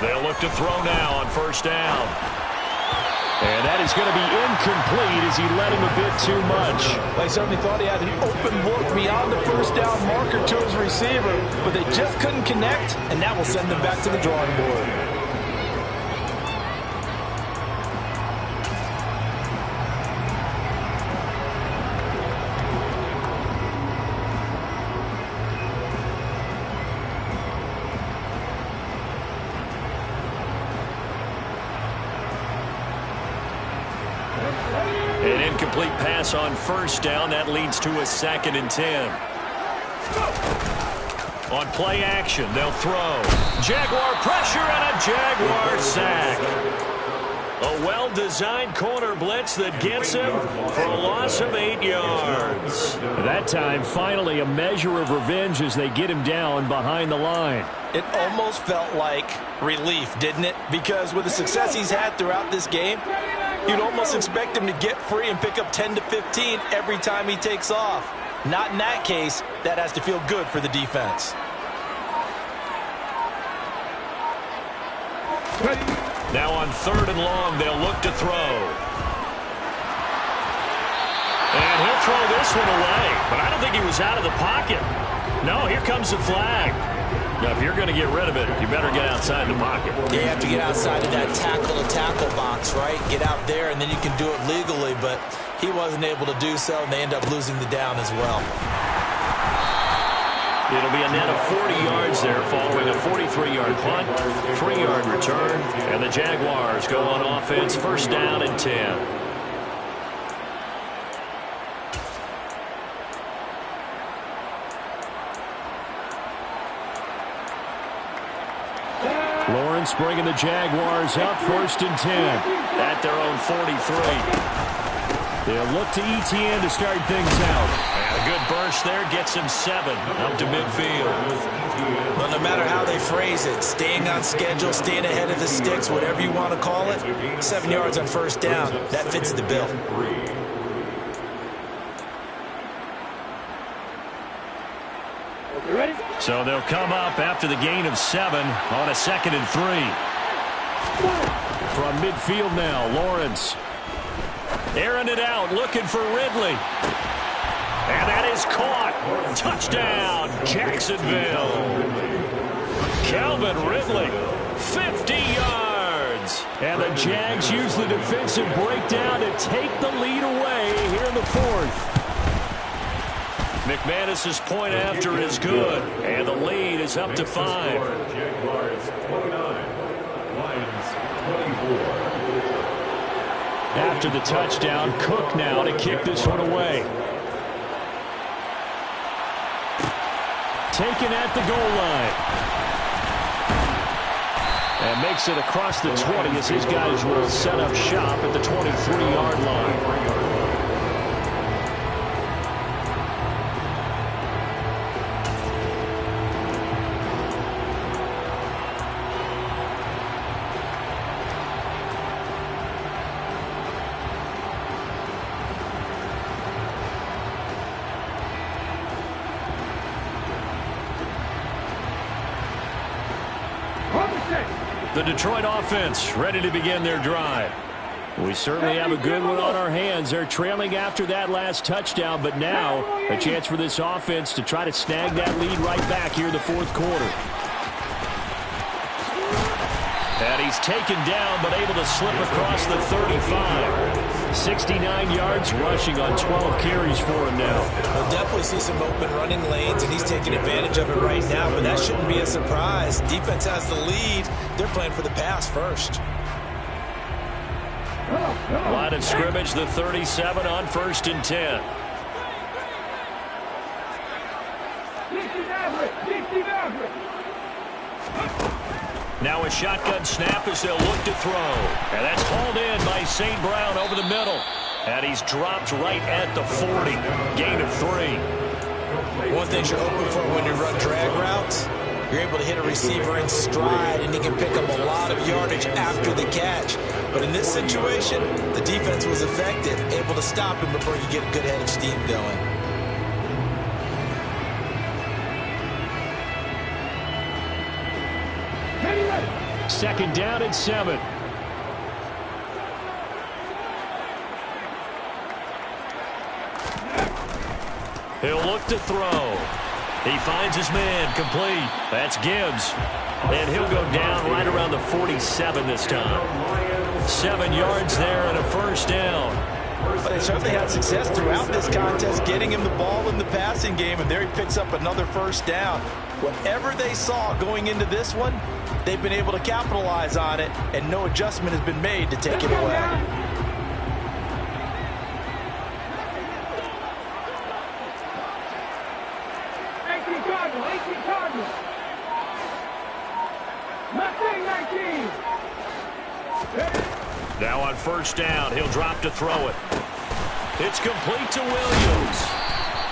They'll look to throw now on first down. And that is going to be incomplete as he led him a bit too much. Well, he certainly thought he had an open look beyond the first down marker to his receiver, but they just couldn't connect, and that will send them back to the drawing board. incomplete pass on first down. That leads to a 2nd and 10. On play action, they'll throw. Jaguar pressure and a Jaguar sack. A well-designed corner blitz that gets him for a loss of 8 yards. That time, finally, a measure of revenge as they get him down behind the line. It almost felt like relief, didn't it? Because with the success he's had throughout this game, you'd almost expect him to get free and pick up 10 to 15 every time he takes off. Not in that case. That has to feel good for the defense. Now on 3rd and long, they'll look to throw. And he'll throw this one away. But I don't think he was out of the pocket. No, here comes the flag. Now, if you're going to get rid of it, you better get outside the pocket. You have to get outside of that tackle-to-tackle box, right? Get out there, and then you can do it legally. But he wasn't able to do so, and they end up losing the down as well. It'll be a net of 40 yards there following a 43-yard punt, 3-yard return, and the Jaguars go on offense 1st down and 10. Lawrence bringing the Jaguars up 1st and 10. At their own 43. They'll look to ETN to start things out. And a good burst there gets him 7 up to midfield. Well, no matter how they phrase it, staying on schedule, staying ahead of the sticks, whatever you want to call it, 7 yards on 1st down, that fits the bill. So they'll come up after the gain of 7 on a 2nd and 3. From midfield now, Lawrence. Airing it out, looking for Ridley. And that is caught. Touchdown, Jacksonville. Calvin Ridley, 50 yards. And the Jags use the defensive breakdown to take the lead away here in the 4th. McManus's point after is good, and the lead is up to 5. Jaguars 29, Lions 24. After the touchdown, Cook now to kick this one away. Taken at the goal line. And makes it across the 20 as his guys will set up shop at the 23-yard line. The Detroit offense ready to begin their drive. We certainly have a good one on our hands. They're trailing after that last touchdown, but now a chance for this offense to try to snag that lead right back here in the 4th quarter. And he's taken down, but able to slip across the 35. 69 yards rushing on 12 carries for him now. We'll definitely see some open running lanes, and he's taking advantage of it right now, but that shouldn't be a surprise. Defense has the lead. They're playing for the pass first. Line of scrimmage, the 37 on 1st and 10. Now a shotgun snap as they'll look to throw. And that's hauled in by St. Brown over the middle. And he's dropped right at the 40. Gain of 3. One thing you're hoping for when you run drag routes, you're able to hit a receiver in stride, and he can pick up a lot of yardage after the catch. But in this situation, the defense was effective, able to stop him before you get a good head of steam going. Second down and 7. He'll look to throw. He finds his man complete. That's Gibbs. And he'll go down right around the 47 this time. 7 yards there and a 1st down. But they certainly had success throughout this contest, getting him the ball in the passing game, and there he picks up another 1st down. Whatever they saw going into this one, they've been able to capitalize on it, and no adjustment has been made to take it away. Now on first down, he'll drop to throw it. It's complete to Williams.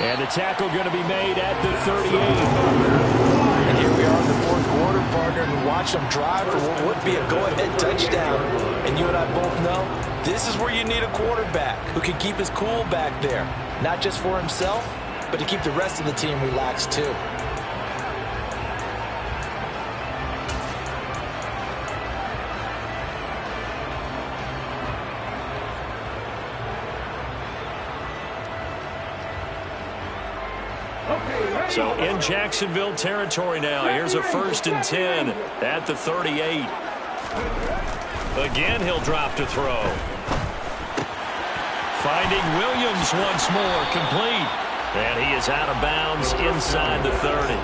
And the tackle going to be made at the 38. And here we are in the fourth quarter, partner, and we watch them drive for what would be a go-ahead touchdown. And you and I both know this is where you need a quarterback who can keep his cool back there, not just for himself, but to keep the rest of the team relaxed too. So in Jacksonville territory now. Here's a 1st and 10 at the 38. Again, he'll drop to throw. Finding Williams once more, complete. And he is out of bounds inside the 30.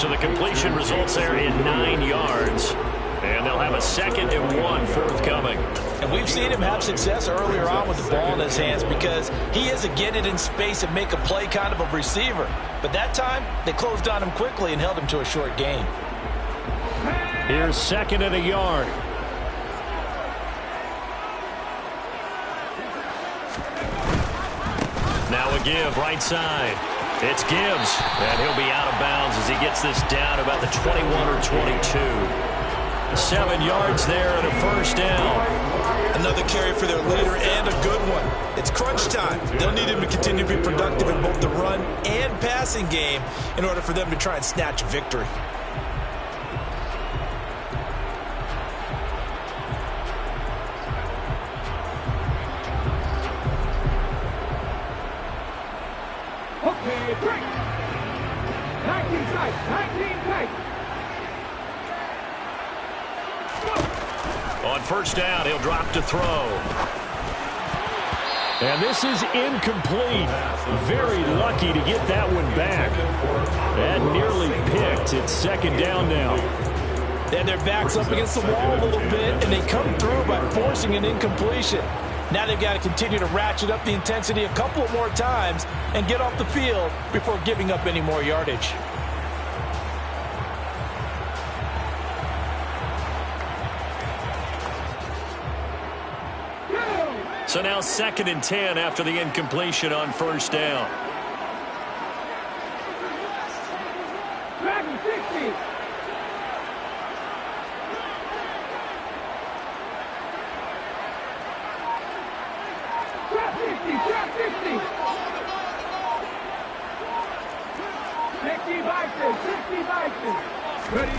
So the completion results there in 9 yards. And they'll have a 2nd and 1 forthcoming. And we've seen him have success earlier on with the ball in his hands because he is a get it in space and make a play kind of a receiver. But that time, they closed on him quickly and held him to a short gain. Here's 2nd and a yard. Now a give right side. It's Gibbs, and he'll be out of bounds as he gets this down about the 21 or 22. 7 yards there and a 1st down. Another carry for their leader and a good one. It's crunch time. They'll need him to continue to be productive in both the run and passing game in order for them to try and snatch a victory. Okay, break. 19 tight, 19 tight. On first down, he'll drop to throw. And this is incomplete. Very lucky to get that one back. That nearly picked. It's 2nd down now. And their back's up against the wall a little bit, and they come through by forcing an incompletion. Now they've got to continue to ratchet up the intensity a couple more times and get off the field before giving up any more yardage. So now 2nd and 10 after the incompletion on first down. Dragon 60. Trap 60, trap 60. 60 Bison, 60 Bison. Ready.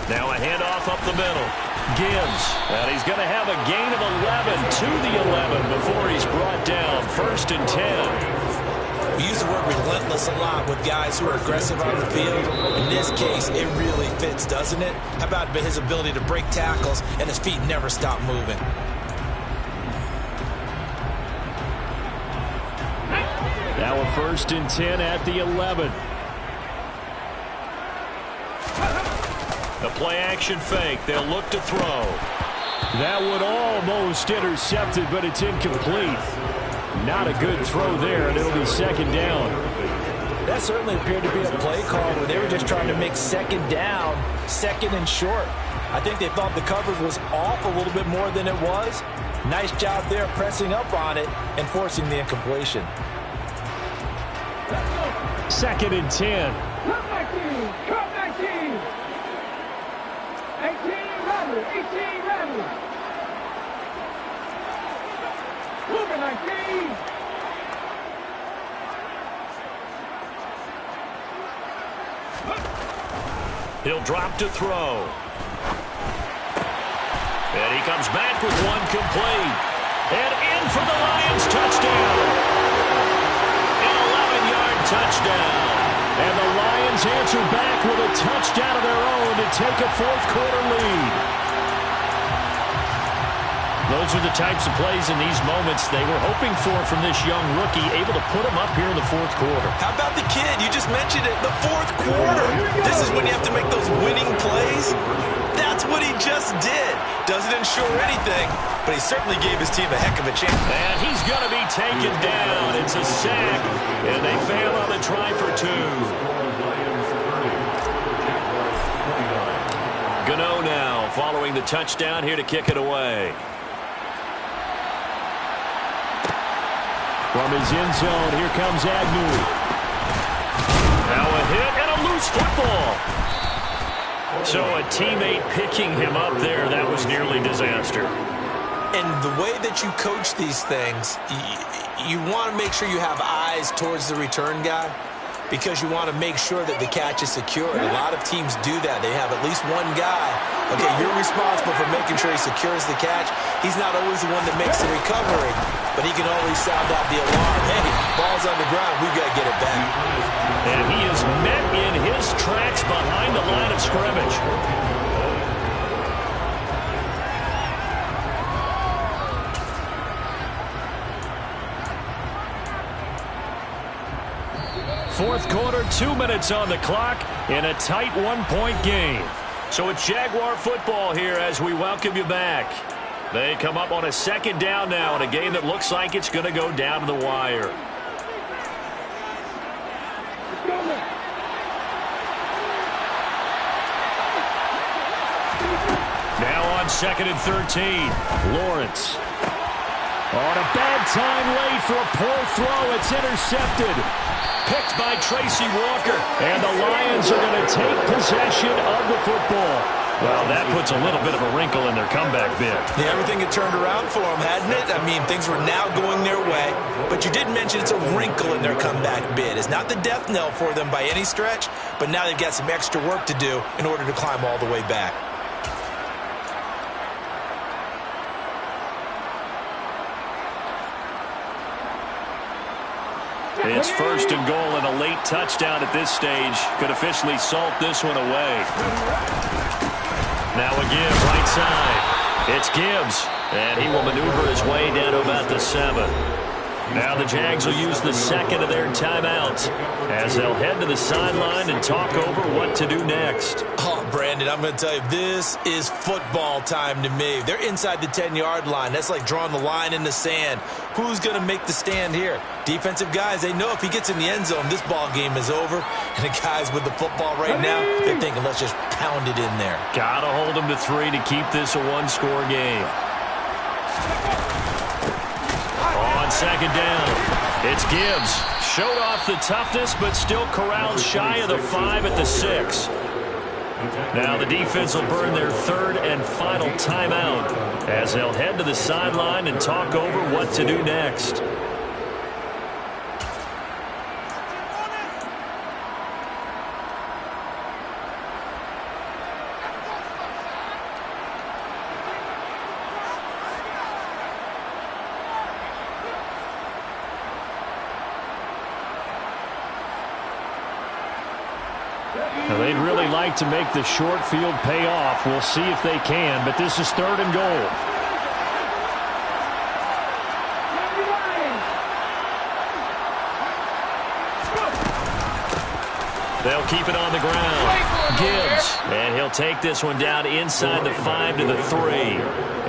Now a handoff up the middle. Gibbs, and he's going to have a gain of 11 to the 11 before he's brought down. 1st and 10. We use the word relentless a lot with guys who are aggressive on the field. In this case, it really fits, doesn't it? How about his ability to break tackles and his feet never stop moving? Now a 1st and 10 at the 11. The play-action fake. They'll look to throw. That one almost intercepted, but it's incomplete. Not a good throw there, and it'll be 2nd down. That certainly appeared to be a play call where they were just trying to make 2nd down, 2nd and short. I think they thought the coverage was off a little bit more than it was. Nice job there pressing up on it and forcing the incompletion. 2nd and 10. Come 19, come 19. 18 rather, 18 rather. Moving 19. He'll drop to throw. And he comes back with one complete. And in for the Lions touchdown. An 11-yard touchdown. And the Lions answer back with a touchdown of their own to take a 4th quarter lead. Those are the types of plays in these moments they were hoping for from this young rookie, able to put him up here in the 4th quarter. How about the kid? You just mentioned it, the 4th quarter. This is when you have to make those winning plays. That's what he just did. Doesn't ensure anything, but he certainly gave his team a heck of a chance. And he's going to be taken down. It's a sack, and they fail on the try for 2. Gano now following the touchdown here to kick it away. From his end zone, here comes Agnew. Now a hit and a loose football. So a teammate picking him up there, that was nearly disaster. And the way that you coach these things, you want to make sure you have eyes towards the return guy because you want to make sure that the catch is secure. A lot of teams do that. They have at least one guy. Okay, you're responsible for making sure he secures the catch. He's not always the one that makes the recovery, but he can always sound out the alarm. Hey, ball's on the ground. We've got to get it back. And he is met in his tracks behind the line of scrimmage. Fourth quarter, 2 minutes on the clock in a tight one-point game. So it's Jaguar football here as we welcome you back. They come up on a second down now in a game that looks like it's going to go down to the wire. Now on 2nd and 13, Lawrence. On a bad time late for a poor throw. It's intercepted. Picked by Tracy Walker. And the Lions are going to take possession of the football. Well, that puts a little bit of a wrinkle in their comeback bid. Yeah, everything had turned around for them, hadn't it? I mean, things were now going their way. But you did mention it's a wrinkle in their comeback bid. It's not the death knell for them by any stretch, but now they've got some extra work to do in order to climb all the way back. It's 1st and goal, and a late touchdown at this stage could officially salt this one away. Now a give, right side. It's Gibbs, and he will maneuver his way down to about the 7. Now the Jags will use the second of their timeouts as they'll head to the sideline and talk over what to do next. Oh, Brandon, I'm going to tell you, this is football time to me. They're inside the 10-yard line. That's like drawing the line in the sand. Who's going to make the stand here? Defensive guys, they know if he gets in the end zone, this ball game is over. And the guys with the football right now, they're thinking, let's just pound it in there. Got to hold them to 3 to keep this a one-score game. On 2nd down, it's Gibbs. Showed off the toughness, but still corralled shy of the 5 at the 6. Now the defense will burn their 3rd and final timeout as they'll head to the sideline and talk over what to do next. Now, they'd really like to make the short field pay off. We'll see if they can, but this is 3rd and goal. They'll keep it on the ground. Gibbs, and he'll take this one down inside the 5 to the 3.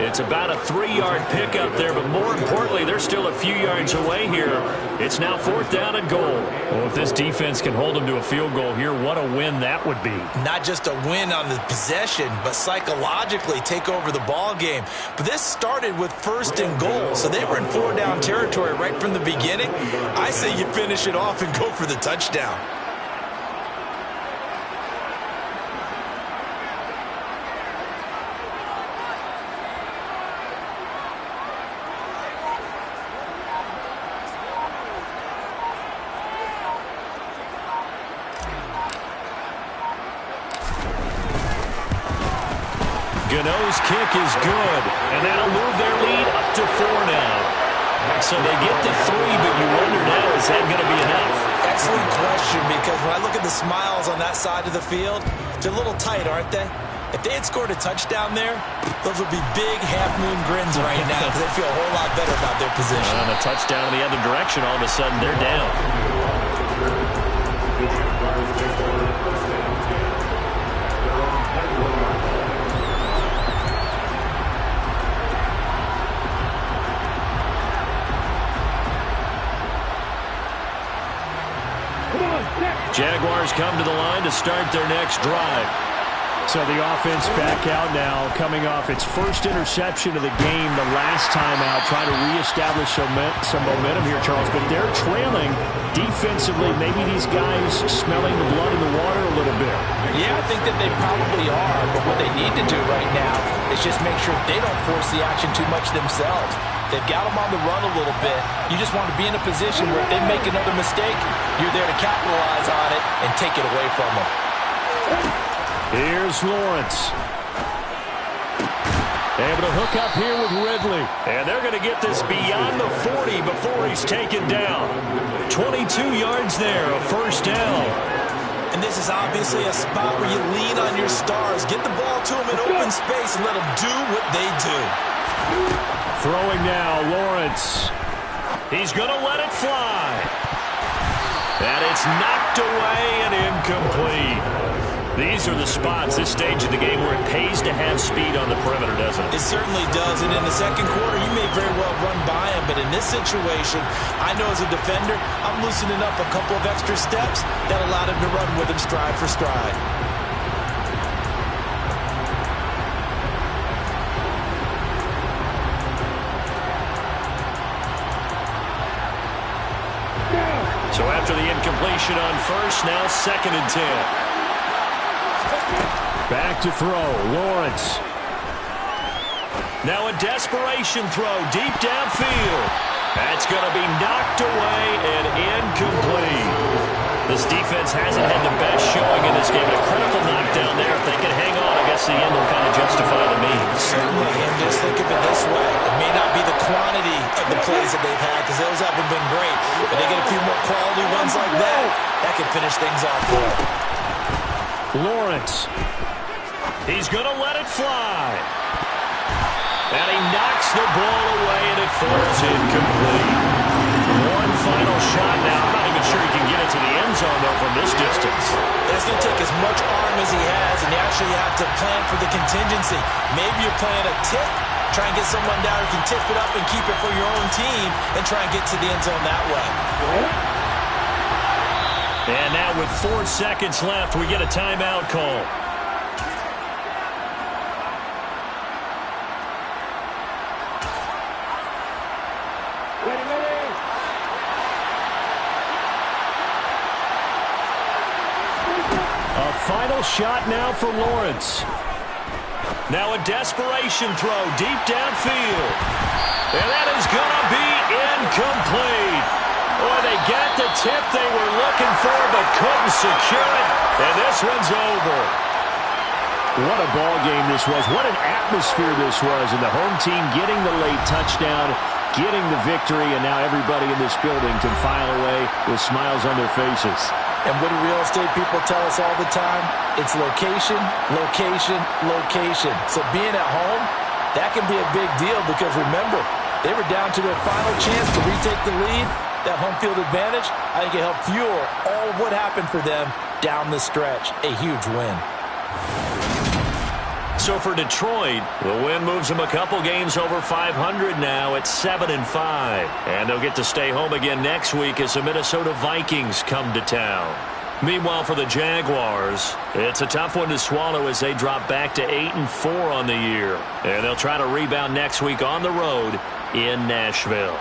It's about a 3-yard pickup there, but more importantly, they're still a few yards away here. It's now 4th down and goal. Well, if this defense can hold them to a field goal here, what a win that would be. Not just a win on the possession, but psychologically take over the ball game. But this started with 1st and goal, so they were in 4-down territory right from the beginning. I say you finish it off and go for the touchdown. Gano's kick is good, and that'll move their lead up to 4 now. So they get to 3, but you wonder now, is that going to be enough? Excellent question, because when I look at the smiles on that side of the field, they're a little tight, aren't they? If they had scored a touchdown there, those would be big half-moon grins right now because they feel a whole lot better about their position. On a touchdown in the other direction, all of a sudden they're down. Jaguars come to the line to start their next drive. So the offense back out now, coming off its first interception of the game the last time out, trying to reestablish some momentum here, Charles. But they're trailing defensively. Maybe these guys smelling the blood in the water a little bit. Yeah, I think that they probably are. But what they need to do right now is just make sure they don't force the action too much themselves. They've got them on the run a little bit. You just want to be in a position where if they make another mistake, you're there to capitalize on it and take it away from them. Here's Lawrence. Able to hook up here with Ridley. And they're going to get this beyond the 40 before he's taken down. 22 yards there, a first down. And this is obviously a spot where you lean on your stars. Get the ball to them in open space and let them do what they do. Throwing now, Lawrence. He's going to let it fly. And it's knocked away and incomplete. These are the spots, this stage of the game, where it pays to have speed on the perimeter, doesn't it? It certainly does. And in the second quarter, you may very well run by him. But in this situation, I know as a defender, I'm loosening up a couple of extra steps that allowed him to run with him stride for stride. So after the incompletion on first, now 2nd and 10. Back to throw, Lawrence. Now a desperation throw deep downfield. That's going to be knocked away and incomplete. This defense hasn't had the best showing in this game. A critical knockdown there. If they can hang on, I guess the end will kind of justify the means. Certainly, and just think of it this way. It may not be the quantity of the plays that they've had, because those haven't been great. But they get a few more quality ones like that, that can finish things off for them. Lawrence. He's going to let it fly. And he knocks the ball away, and it falls incomplete. One final shot now. I'm not even sure he can get it to the end zone, though, from this distance. It's going to take as much arm as he has, and you actually have to plan for the contingency. Maybe you're playing a tip, try and get someone down who can tip it up and keep it for your own team, and try and get to the end zone that way. And now with 4 seconds left, we get a timeout call. Final shot now for Lawrence. Now a desperation throw deep downfield. And that is going to be incomplete. Boy, they got the tip they were looking for but couldn't secure it. And this one's over. What a ball game this was. What an atmosphere this was. And the home team getting the late touchdown, getting the victory, and now everybody in this building can file away with smiles on their faces. And what do real estate people tell us all the time? It's location, location, location. So being at home, that can be a big deal because, remember, they were down to their final chance to retake the lead. That home field advantage, I think it helped fuel all of what happened for them down the stretch. A huge win. So for Detroit, the win moves them a couple games over 500 now at 7-5. And they'll get to stay home again next week as the Minnesota Vikings come to town. Meanwhile, for the Jaguars, it's a tough one to swallow as they drop back to 8-4 on the year. And they'll try to rebound next week on the road in Nashville.